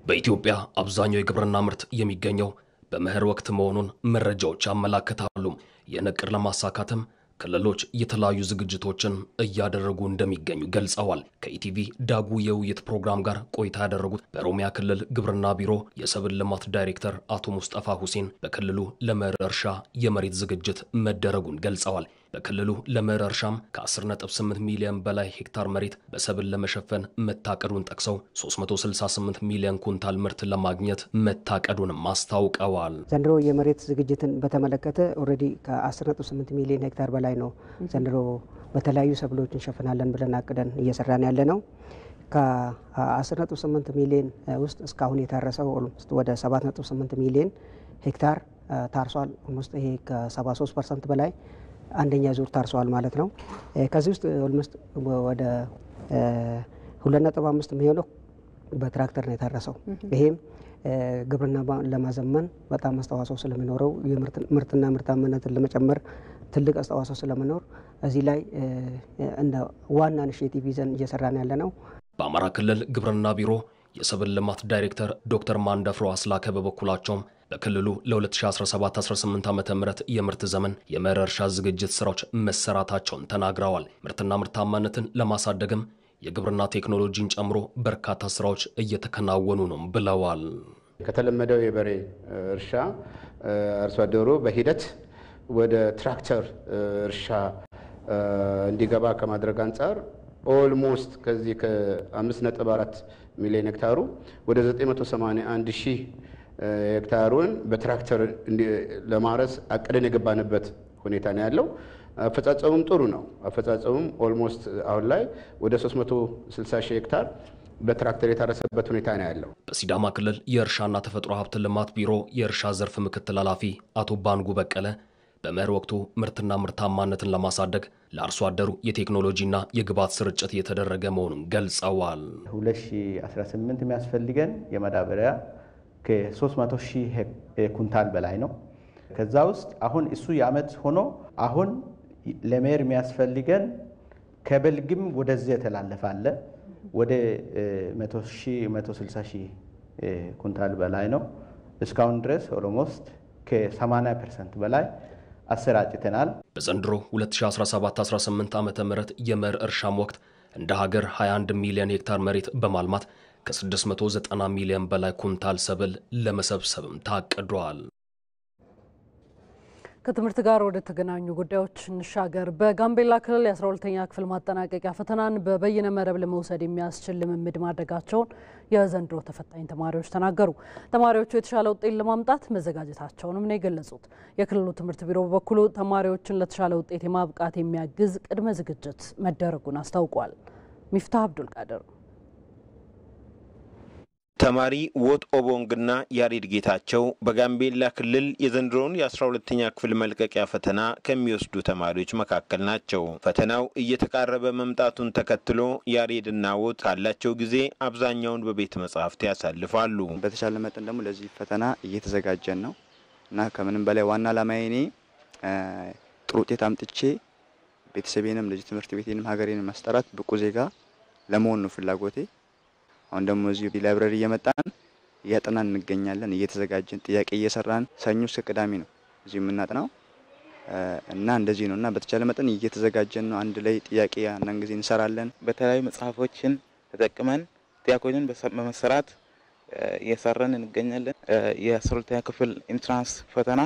በኢትዮጵያ አብዛኛው የግብርና ምርት የሚገኘው በመኸር ወቅት መሆኑን መረጃዎች ያመላክታሉ። የነቅር ለማሳካትም ክልሎች የተለያዩ ዝግጅቶችን እያደረጉ እንደሚገኙ ገልጸዋል። ከኢቲቪ ዳጉ የውይይት ፕሮግራም ጋር ቆይታ ያደረጉት በኦሮሚያ ክልል ግብርና ቢሮ የሰብል ልማት ዳይሬክተር አቶ ሙስጠፋ ሁሴን በክልሉ ለመኸር እርሻ የመሬት ዝግጅት መደረጉን ገልጸዋል። በክልሉ ለመኸር እርሻም ከ10.8 ሚሊዮን በላይ ሄክታር መሬት በሰብል ለመሸፈን መታቀዱን ጠቅሰው 368 ሚሊዮን ኩንታል ምርት ለማግኘት መታቀዱንም አስታውቀዋል። ዘንድሮ የመሬት ዝግጅትን በተመለከተ ኦልሬዲ ከ10.8 ሚሊዮን ሄክታር በላይ ነው ዘንድሮ በተለያዩ ሰብሎች እንሸፍናለን ብለን አቅደን እየሰራን ያለ ነው። ከ10.8 ሚሊዮን ውስጥ እስካሁን የታረሰው ኦልሞስት ወደ 7.8 ሚሊዮን ሄክታር ታርሷል። ኦልሞስት ይሄ ከ73% በላይ አንደኛ ዙር ታርሷል ማለት ነው። ከዚህ ውስጥ ኦልሞስት ወደ 2.5 የሚሆነው በትራክተር ነው የታረሰው። ይሄም ግብርና ለማዘመን በጣም አስተዋጽኦ ስለሚኖረው የምርትና ምርታማነትን ለመጨመር ትልቅ አስተዋጽኦ ስለሚኖር እዚህ ላይ እንደ ዋና ኢኒሼቲቭ ይዘን እየሰራን ያለ ነው። በአማራ ክልል ግብርና ቢሮ የሰብል ልማት ዳይሬክተር ዶክተር ማንደፍሮ አስላከ በበኩላቸው በክልሉ ለ2017-18 ዓ.ም የምርት ዘመን የመኸር እርሻ ዝግጅት ስራዎች መሰራታቸውን ተናግረዋል። ምርትና ምርታማነትን ለማሳደግም የግብርና ቴክኖሎጂን ጨምሮ በርካታ ስራዎች እየተከናወኑ ነው ብለዋል። ከተለመደው የበሬ እርሻ አርሶ አደሩ በሂደት ወደ ትራክተር እርሻ እንዲገባ ከማድረግ አንጻር ኦልሞስት ከዚህ ከ5.4 ሚሊዮን ሄክታሩ ወደ 981 ሺህ ሄክታሩን በትራክተር ለማረስ አቅደን የገባንበት ሁኔታ ነው ያለው። አፈጻጸሙም ጥሩ ነው። አፈጻጸሙም ኦልሞስት አሁን ላይ ወደ 360 ሺህ ሄክታር በትራክተር የታረሰበት ሁኔታ ነው ያለው። በሲዳማ ክልል የእርሻና ተፈጥሮ ሀብት ልማት ቢሮ የእርሻ ዘርፍ ምክትል ኃላፊ አቶ ባንጉ በቀለ በመኸር ወቅቱ ምርትና ምርታማነትን ለማሳደግ ለአርሶ አደሩ የቴክኖሎጂና የግብዓት ስርጭት የተደረገ መሆኑን ገልጸዋል። 2018 የሚያስፈልገን የማዳበሪያ ከ300,000 ኩንታል በላይ ነው። ከዛ ውስጥ አሁን እሱ የዓመት ሆኖ አሁን ለሜር የሚያስፈልገን ከበልግም ወደዚህ የተላለፋለ ወደ 160,000 ኩንታል በላይ ነው። እስካሁን ድረስ ኦልሞስት ከ80% በላይ አሰራጭተናል። በዘንድሮ 2017-18 ዓመተ ምህረት የመኸር እርሻም ወቅት እንደ ሀገር 21 ሚሊዮን ሄክታር መሬት በማልማት ከ690 ሚሊዮን በላይ ኩንታል ሰብል ለመሰብሰብም ታቅዷል። ከትምህርት ጋር ወደ ተገናኙ ጉዳዮች እንሻገር። በጋምቤላ ክልል የ12ኛ ክፍል ማጠናቀቂያ ፈተናን በበይነ መረብ ለመውሰድ የሚያስችል ልምምድ ማድረጋቸውን የዘንድሮ ተፈታኝ ተማሪዎች ተናገሩ። ተማሪዎቹ የተሻለ ውጤት ለማምጣት መዘጋጀታቸውንም ነው የገለጹት። የክልሉ ትምህርት ቢሮ በበኩሉ ተማሪዎችን ለተሻለ ውጤት የማብቃት የሚያግዝ ቅድመ ዝግጅት መደረጉን አስታውቋል። ሚፍታህ አብዱል ቃድር ተማሪ ወት ኦቦንግና ያሬድ ጌታቸው በጋምቤላ ክልል የዘንድሮውን የ12ኛ ክፍል መልቀቂያ ፈተና ከሚወስዱ ተማሪዎች መካከል ናቸው። ፈተናው እየተቃረበ መምጣቱን ተከትሎ ያሬድና ወት ካላቸው ጊዜ አብዛኛውን በቤተ መጻሕፍት ያሳልፋሉ። በተሻለ መጠን ደግሞ ለዚህ ፈተና እየተዘጋጀን ነው እና ከምንም በላይ ዋና ዓላማዬ እኔ ጥሩ ውጤት አምጥቼ ቤተሰቤንም ለዚህ ትምህርት ቤቴንም ሀገሬንም ማስጠራት ብቁ ዜጋ ለመሆን ነው ፍላጎቴ። አሁን ደግሞ እዚህ ላይብራሪ እየመጣን እያጠናን እንገኛለን። እየተዘጋጀን ጥያቄ እየሰራን ሰኞ እስከ ቅዳሜ ነው እዚህ የምናጠናው እና እንደዚህ ነው እና በተቻለ መጠን እየተዘጋጀን ነው። አንድ ላይ ጥያቄ አንዳንድ ጊዜ እንሰራለን። በተለያዩ መጽሐፎችን ተጠቅመን ጥያቄዎችን በመሰራት እየሰራን እንገኛለን። የ12ኛ ክፍል ኢንትራንስ ፈተና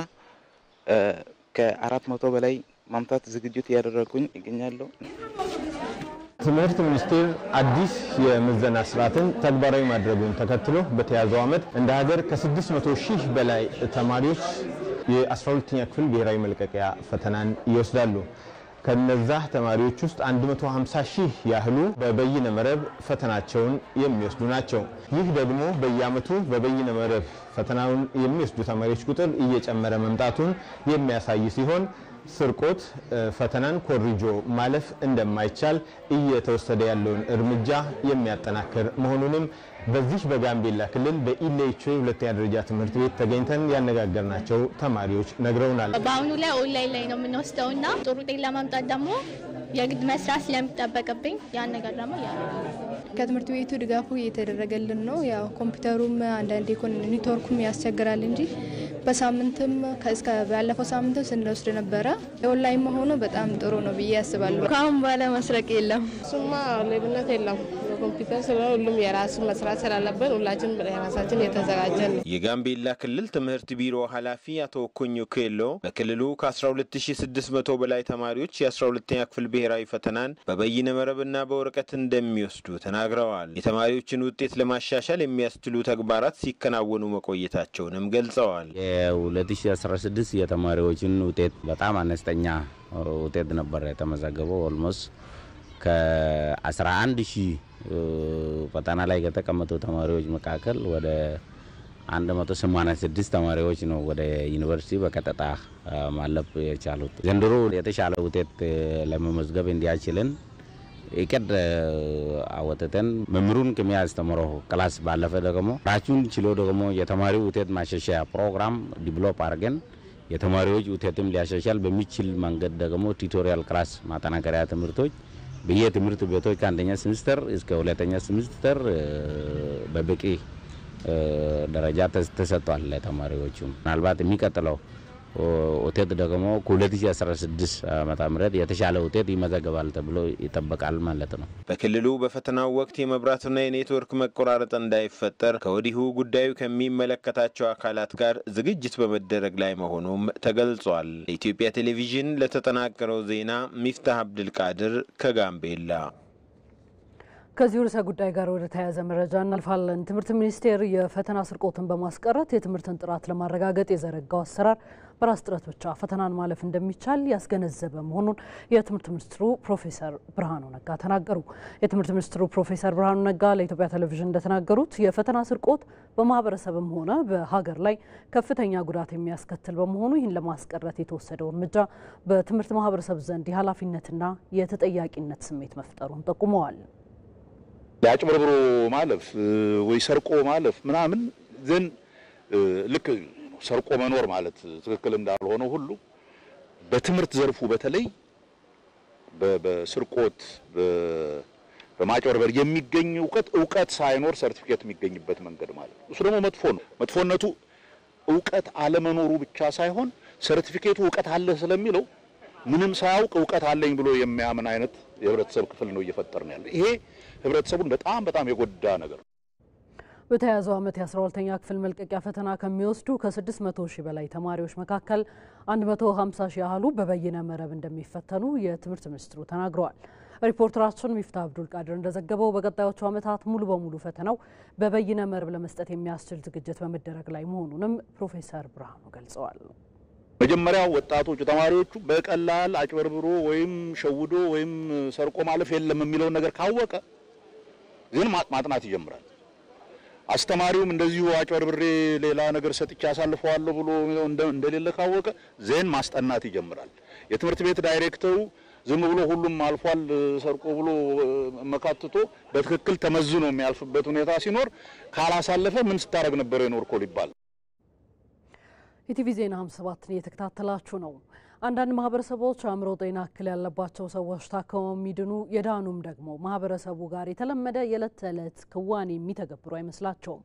ከ400 በላይ ማምጣት ዝግጅት እያደረጉኝ ይገኛሉ። ትምህርት ሚኒስቴር አዲስ የምዘና ስርዓትን ተግባራዊ ማድረጉን ተከትሎ በተያዘው ዓመት እንደ ሀገር ከ600,000 በላይ ተማሪዎች የ12ኛ ክፍል ብሔራዊ መልቀቂያ ፈተናን ይወስዳሉ። ከነዛ ተማሪዎች ውስጥ 150,000 ያህሉ በበይነ መረብ ፈተናቸውን የሚወስዱ ናቸው። ይህ ደግሞ በየዓመቱ በበይነ መረብ ፈተናውን የሚወስዱ ተማሪዎች ቁጥር እየጨመረ መምጣቱን የሚያሳይ ሲሆን ስርቆት ፈተናን ኮሪጆ ማለፍ እንደማይቻል እየተወሰደ ያለውን እርምጃ የሚያጠናክር መሆኑንም በዚህ በጋምቤላ ክልል በኢሌቾ ሁለተኛ ደረጃ ትምህርት ቤት ተገኝተን ያነጋገርናቸው ተማሪዎች ነግረውናል። በአሁኑ ላይ ኦንላይን ላይ ነው የምንወስደውና ጥሩ ውጤት ለማምጣት ደግሞ የግድ መስራት ስለሚጠበቅብኝ ያን ነገር ደግሞ ከትምህርት ቤቱ ድጋፉ እየተደረገልን ነው። ያው ኮምፒውተሩም አንዳንዴ ኔትወርኩም ያስቸግራል እንጂ በሳምንትም እስከ ባለፈው ሳምንት ስንወስድ ነበረ። ኦንላይን መሆኑ በጣም ጥሩ ነው ብዬ አስባለሁ። ካሁን በኋላ መስረቅ የለም። እሱማ ሌብነት የለም። ኮምፒውተር ስለሆነ ሁሉም የራሱ መስራት ስላለበት ሁላችን የራሳችን የተዘጋጀን። የጋምቤላ ክልል ትምህርት ቢሮ ኃላፊ አቶ ኮኞ ኬሎ በክልሉ ከ12600 በላይ ተማሪዎች የ12ኛ ክፍል ብሔራዊ ፈተናን በበይነ መረብና በወረቀት እንደሚወስዱ ተናግረዋል። የተማሪዎችን ውጤት ለማሻሻል የሚያስችሉ ተግባራት ሲከናወኑ መቆየታቸውንም ገልጸዋል። የ2016 የተማሪዎችን ውጤት በጣም አነስተኛ ውጤት ነበር የተመዘገበው። ኦልሞስት ከ11,000 ፈተና ላይ ከተቀመጡ ተማሪዎች መካከል ወደ 186 ተማሪዎች ነው ወደ ዩኒቨርሲቲ በቀጥታ ማለፍ የቻሉት። ዘንድሮ የተሻለ ውጤት ለመመዝገብ እንዲያችልን እቅድ አወጥተን መምህሩን ከሚያስተምረው ክላስ ባለፈ ደግሞ ራሱን ችሎ ደግሞ የተማሪው ውጤት ማሻሻያ ፕሮግራም ዲቨሎፕ አድርገን የተማሪዎች ውጤትም ሊያሻሻል በሚችል መንገድ ደግሞ ቱቶሪያል ክላስ ማጠናከሪያ ትምህርቶች በየትምህርት ቤቶች ከአንደኛ ሴሚስተር እስከ ሁለተኛ ሴሚስተር በበቂ ደረጃ ተሰጥቷል ለተማሪዎቹ። ምናልባት የሚቀጥለው ውጤት ደግሞ ከ2016 ዓመተ ምህረት የተሻለ ውጤት ይመዘገባል ተብሎ ይጠበቃል ማለት ነው። በክልሉ በፈተናው ወቅት የመብራትና የኔትወርክ መቆራረጥ እንዳይፈጠር ከወዲሁ ጉዳዩ ከሚመለከታቸው አካላት ጋር ዝግጅት በመደረግ ላይ መሆኑም ተገልጿል። ለኢትዮጵያ ቴሌቪዥን ለተጠናቀረው ዜና ሚፍታህ አብዱል ቃድር ከጋምቤላ። ከዚህ ርዕሰ ጉዳይ ጋር ወደ ተያያዘ መረጃ እናልፋለን። ትምህርት ሚኒስቴር የፈተና ስርቆትን በማስቀረት የትምህርትን ጥራት ለማረጋገጥ የዘረጋው አሰራር በራስ ጥረት ብቻ ፈተናን ማለፍ እንደሚቻል ያስገነዘበ መሆኑን የትምህርት ሚኒስትሩ ፕሮፌሰር ብርሃኑ ነጋ ተናገሩ። የትምህርት ሚኒስትሩ ፕሮፌሰር ብርሃኑ ነጋ ለኢትዮጵያ ቴሌቪዥን እንደተናገሩት የፈተና ስርቆት በማህበረሰብም ሆነ በሀገር ላይ ከፍተኛ ጉዳት የሚያስከትል በመሆኑ ይህን ለማስቀረት የተወሰደው እርምጃ በትምህርት ማህበረሰብ ዘንድ የኃላፊነትና የተጠያቂነት ስሜት መፍጠሩን ጠቁመዋል። ያጭበርብሮ ማለፍ ወይ ሰርቆ ማለፍ ምናምን ዘን ልክ ሰርቆ መኖር ማለት ትክክል እንዳልሆነ ሁሉ በትምህርት ዘርፉ በተለይ በስርቆት በማጭበርበር የሚገኝ ዕውቀት ሳይኖር ሰርቲፊኬት የሚገኝበት መንገድ ማለት እሱ ደግሞ መጥፎ ነው። መጥፎነቱ ዕውቀት አለመኖሩ ብቻ ሳይሆን ሰርቲፊኬቱ ዕውቀት አለ ስለሚለው ምንም ሳያውቅ ዕውቀት አለኝ ብሎ የሚያምን አይነት የህብረተሰብ ክፍል ነው እየፈጠርን ያለው። ይሄ ህብረተሰቡን በጣም የጎዳ ነገር ነው። በተያያዘው ዓመት የ12ኛ ክፍል መልቀቂያ ፈተና ከሚወስዱ ከ600 ሺህ በላይ ተማሪዎች መካከል 150 ሺህ ያህሉ በበይነ መረብ እንደሚፈተኑ የትምህርት ሚኒስትሩ ተናግረዋል። ሪፖርተራችን ሚፍታ አብዱል ቃድር እንደዘገበው በቀጣዮቹ ዓመታት ሙሉ በሙሉ ፈተናው በበይነ መረብ ለመስጠት የሚያስችል ዝግጅት በመደረግ ላይ መሆኑንም ፕሮፌሰር ብርሃኑ ገልጸዋል። መጀመሪያው ወጣቶቹ ተማሪዎቹ በቀላል አጭበርብሮ ወይም ሸውዶ ወይም ሰርቆ ማለፍ የለም የሚለው ነገር ካወቀ ግን ማጥናት ይጀምራል። አስተማሪውም እንደዚሁ አጭበርብሬ ሌላ ነገር ሰጥቼ አሳልፈዋለሁ ብሎ እንደሌለ ካወቀ ዜን ማስጠናት ይጀምራል። የትምህርት ቤት ዳይሬክተሩ ዝም ብሎ ሁሉም አልፏል ሰርቆ ብሎ መካትቶ በትክክል ተመዝኖ የሚያልፍበት ሁኔታ ሲኖር ካላሳለፈ ምን ስታረግ ነበር የኖርከው ሊባል። ኢቲቪ ዜና 57 እየተከታተላችሁ ነው። አንዳንድ ማህበረሰቦች አእምሮ ጤና እክል ያለባቸው ሰዎች ታከመው የሚድኑ የዳኑም ደግሞ ማህበረሰቡ ጋር የተለመደ የዕለት ተዕለት ክዋኔ የሚተገብሩ አይመስላቸውም።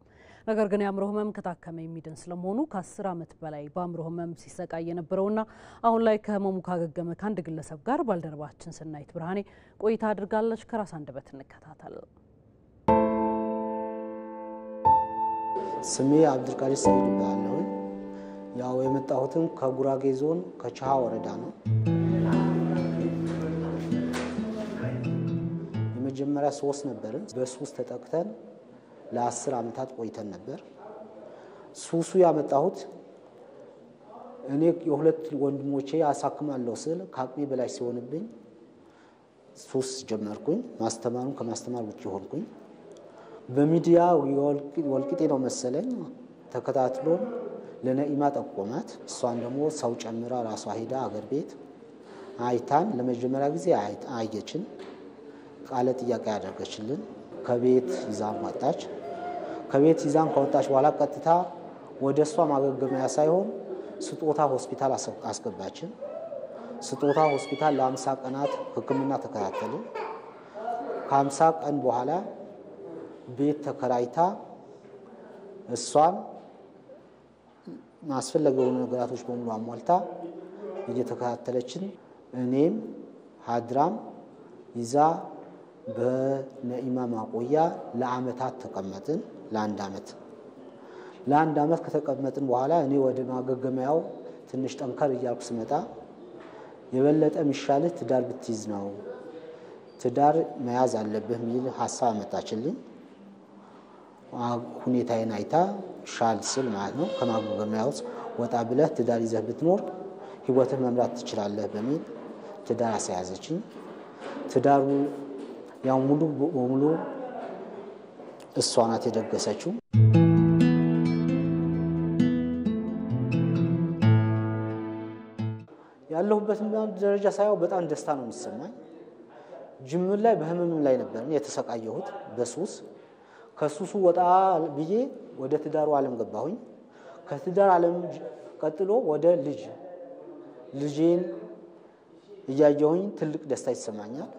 ነገር ግን የአእምሮ ህመም ከታከመ የሚድን ስለመሆኑ ከ10 ዓመት በላይ በአእምሮ ህመም ሲሰቃይ የነበረውና አሁን ላይ ከህመሙ ካገገመ ከአንድ ግለሰብ ጋር ባልደረባችን ስናይት ብርሃኔ ቆይታ አድርጋለች። ከራስ አንደበት እንከታተል። ስሜ አብዱልቃዲር ሰይድ ይባላል። ያው የመጣሁትም ከጉራጌ ዞን ከቻሃ ወረዳ ነው። የመጀመሪያ 3 ነበርን። በሱስ ተጠቅተን ለ10 ዓመታት ቆይተን ነበር። ሱሱ ያመጣሁት እኔ የሁለት ወንድሞቼ አሳክማለሁ ስል ከአቅሜ በላይ ሲሆንብኝ ሱስ ጀመርኩኝ። ማስተማሩን ከማስተማር ውጪ ሆንኩኝ። በሚዲያ ወልቂጤ ነው መሰለኝ ተከታትሎ ለነኢማ ጠቆማት። እሷን ደግሞ ሰው ጨምራ ራሷ ሄዳ አገር ቤት አይታን ለመጀመሪያ ጊዜ አየችን። ቃለ ጥያቄ ያደረገችልን ከቤት ይዛን ወጣች። ከቤት ይዛን ከወጣች በኋላ ቀጥታ ወደ እሷ ማገገሚያ ሳይሆን ስጦታ ሆስፒታል አስገባችን። ስጦታ ሆስፒታል ለ50 ቀናት ሕክምና ተከታተልን። ከ50 ቀን በኋላ ቤት ተከራይታ እሷን ማስፈለገው ነገራቶች በሙሉ አሟልታ እየተከታተለችን እኔም ሀድራም ይዛ በነኢማ ማቆያ ለአመታት ተቀመጥን። ለአንድ አመት ከተቀመጥን በኋላ እኔ ወደ ማገገሚያው ትንሽ ጠንከር እያልኩ ስመጣ የበለጠ የሚሻልህ ትዳር ብትይዝ ነው፣ ትዳር መያዝ አለብህ የሚል ሀሳብ አመጣችልኝ። ሁኔታዬን አይታ ሻል ስል ማለት ነው ከማገገሚያው ወጣ ብለህ ትዳር ይዘህ ብትኖር ህይወትን መምራት ትችላለህ በሚል ትዳር አስያዘችኝ። ትዳሩ ያው ሙሉ በሙሉ እሷ ናት የደገሰችው። ያለሁበትን ደረጃ ሳይው በጣም ደስታ ነው የሚሰማኝ። ጅምር ላይ በህመም ላይ ነበር የተሰቃየሁት በሱስ። ከሱሱ ወጣ ብዬ ወደ ትዳሩ ዓለም ገባሁኝ። ከትዳር ዓለም ቀጥሎ ወደ ልጄን እያየሁኝ ትልቅ ደስታ ይሰማኛል።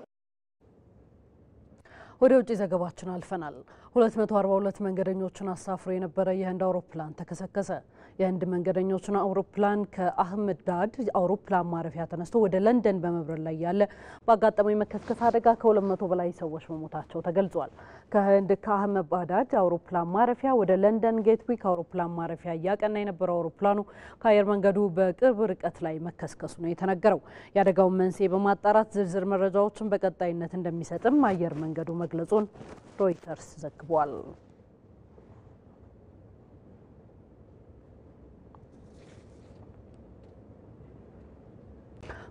ወደ ውጪ ዘገባችን አልፈናል። 242 መንገደኞችን አሳፍሮ የነበረ የህንድ አውሮፕላን ተከሰከሰ። የህንድ መንገደኞችን አውሮፕላን ከአህመድ ዳድ አውሮፕላን ማረፊያ ተነስቶ ወደ ለንደን በመብረር ላይ ያለ ባጋጠመው መከስከስ አደጋ ከ200 በላይ ሰዎች መሞታቸው ተገልጿል። ከህንድ ከአህመዳባድ አውሮፕላን ማረፊያ ወደ ለንደን ጌትዊክ አውሮፕላን ማረፊያ እያቀና የነበረው አውሮፕላኑ ከአየር መንገዱ በቅርብ ርቀት ላይ መከስከሱ ነው የተነገረው። የአደጋውን መንስኤ በማጣራት ዝርዝር መረጃዎችን በቀጣይነት እንደሚሰጥም አየር መንገዱ መግለጹን ሮይተርስ ዘግቧል።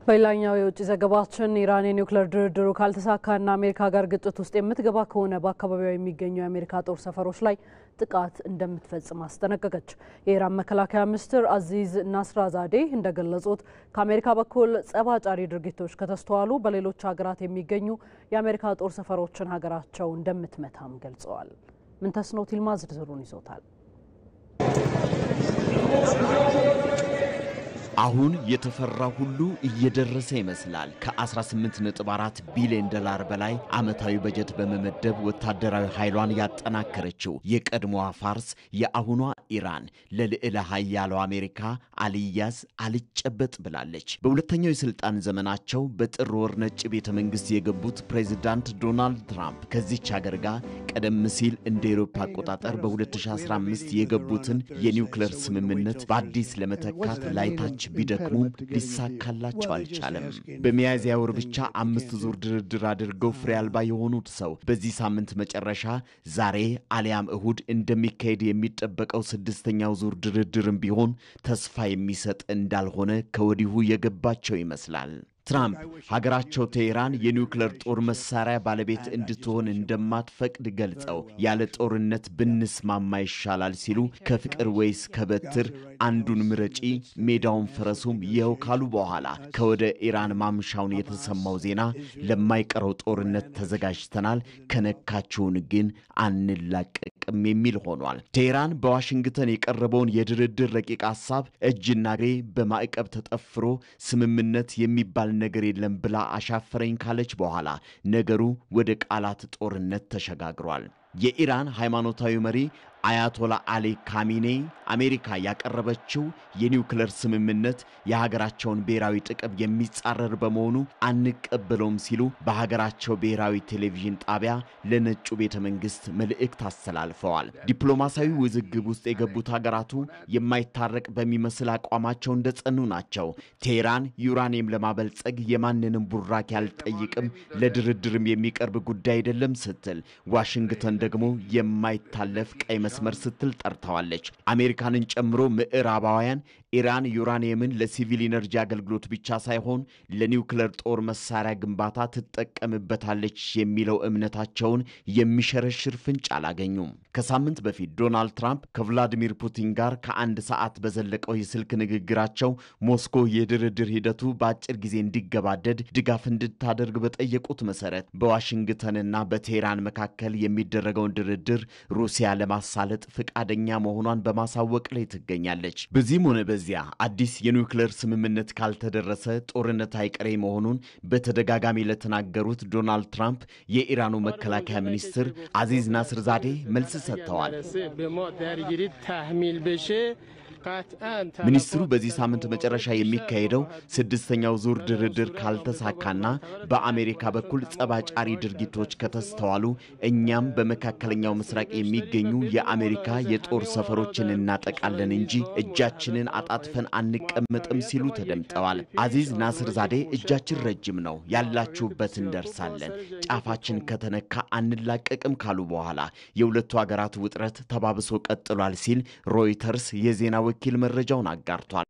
በሌላኛው የውጭ ዘገባችን ኢራን የኒውክሌር ድርድሩ ካልተሳካና አሜሪካ ጋር ግጭት ውስጥ የምትገባ ከሆነ በአካባቢው የሚገኙ የአሜሪካ ጦር ሰፈሮች ላይ ጥቃት እንደምትፈጽም አስጠነቀቀች። የኢራን መከላከያ ሚኒስትር አዚዝ ናስራዛዴ እንደገለጹት ከአሜሪካ በኩል ጸባጫሪ ድርጊቶች ከተስተዋሉ በሌሎች ሀገራት የሚገኙ የአሜሪካ ጦር ሰፈሮችን ሀገራቸው እንደምትመታም ገልጸዋል። ምንተስኖት ይልማ ዝርዝሩን ይዞታል። አሁን የተፈራ ሁሉ እየደረሰ ይመስላል። ከ18.4 ቢሊዮን ዶላር በላይ ዓመታዊ በጀት በመመደብ ወታደራዊ ኃይሏን ያጠናከረችው የቀድሞዋ ፋርስ የአሁኗ ኢራን ለልዕለ ኃያሏ አሜሪካ አልያዝ አልጨበጥ ብላለች። በሁለተኛው የስልጣን ዘመናቸው በጥር ወር ነጭ ቤተ መንግስት የገቡት ፕሬዚዳንት ዶናልድ ትራምፕ ከዚች ሀገር ጋር ቀደም ሲል እንደ አውሮፓ አቆጣጠር በ2015 የገቡትን የኒውክሌር ስምምነት በአዲስ ለመተካት ላይታች ቢደክሙ ሊሳካላቸው አልቻለም። በሚያዝያ ወር ብቻ 5 ዙር ድርድር አድርገው ፍሬ አልባ የሆኑት ሰው በዚህ ሳምንት መጨረሻ ዛሬ አሊያም እሁድ እንደሚካሄድ የሚጠበቀው 6ኛው ዙር ድርድርም ቢሆን ተስፋ የሚሰጥ እንዳልሆነ ከወዲሁ የገባቸው ይመስላል። ትራምፕ ሀገራቸው ቴህራን የኒውክሌር ጦር መሳሪያ ባለቤት እንድትሆን እንደማትፈቅድ ገልጸው ያለ ጦርነት ብንስማማ ይሻላል ሲሉ ከፍቅር ወይስ ከበትር አንዱን ምረጪ ሜዳውን ፈረሱም ይኸው ካሉ በኋላ ከወደ ኢራን ማምሻውን የተሰማው ዜና ለማይቀረው ጦርነት ተዘጋጅተናል፣ ከነካችሁን ግን አንላቀቅም የሚል ሆኗል። ቴህራን በዋሽንግተን የቀረበውን የድርድር ረቂቅ ሐሳብ እጅና እግሬ በማዕቀብ ተጠፍሮ ስምምነት የሚባል ነገር የለም ብላ አሻፈረኝ ካለች በኋላ ነገሩ ወደ ቃላት ጦርነት ተሸጋግሯል። የኢራን ሃይማኖታዊ መሪ አያቶላ አሊ ካሚኔ አሜሪካ ያቀረበችው የኒውክሌር ስምምነት የሀገራቸውን ብሔራዊ ጥቅም የሚጻረር በመሆኑ አንቀበለውም ሲሉ በሀገራቸው ብሔራዊ ቴሌቪዥን ጣቢያ ለነጩ ቤተ መንግስት መልእክት አስተላልፈዋል። ዲፕሎማሲያዊ ውዝግብ ውስጥ የገቡት ሀገራቱ የማይታረቅ በሚመስል አቋማቸው እንደጸኑ ናቸው። ቴህራን ዩራኒየም ለማበልጸግ የማንንም ቡራኪ አልጠይቅም፣ ለድርድርም የሚቀርብ ጉዳይ አይደለም ስትል ዋሽንግተን ደግሞ የማይታለፍ ቀይ መስመር ስትል ጠርተዋለች። አሜሪካንን ጨምሮ ምዕራባውያን ኢራን ዩራኒየምን ለሲቪል ኢነርጂ አገልግሎት ብቻ ሳይሆን ለኒውክሌር ጦር መሳሪያ ግንባታ ትጠቀምበታለች የሚለው እምነታቸውን የሚሸረሽር ፍንጭ አላገኙም። ከሳምንት በፊት ዶናልድ ትራምፕ ከቭላዲሚር ፑቲን ጋር ከ1 ሰዓት በዘለቀው የስልክ ንግግራቸው ሞስኮ የድርድር ሂደቱ በአጭር ጊዜ እንዲገባደድ ድጋፍ እንድታደርግ በጠየቁት መሰረት በዋሽንግተንና በቴህራን መካከል የሚደረገውን ድርድር ሩሲያ ለማሳለጥ ፈቃደኛ መሆኗን በማሳወቅ ላይ ትገኛለች። በዚህም ሆነ በዚያ አዲስ የኒውክሌር ስምምነት ካልተደረሰ ጦርነት አይቀሬ መሆኑን በተደጋጋሚ ለተናገሩት ዶናልድ ትራምፕ የኢራኑ መከላከያ ሚኒስትር አዚዝ ናስርዛዴ መልስ ሰጥተዋል። ሚኒስትሩ በዚህ ሳምንት መጨረሻ የሚካሄደው 6ኛው ዙር ድርድር ካልተሳካና በአሜሪካ በኩል ጸባጫሪ ድርጊቶች ከተስተዋሉ እኛም በመካከለኛው ምስራቅ የሚገኙ የአሜሪካ የጦር ሰፈሮችን እናጠቃለን እንጂ እጃችንን አጣጥፈን አንቀመጥም ሲሉ ተደምጠዋል። አዚዝ ናስርዛዴ እጃችን ረጅም ነው፣ ያላችሁበት እንደርሳለን፣ ጫፋችን ከተነካ አንላቀቅም ካሉ በኋላ የሁለቱ ሀገራት ውጥረት ተባብሶ ቀጥሏል ሲል ሮይተርስ የዜና ወኪል መረጃውን አጋርቷል።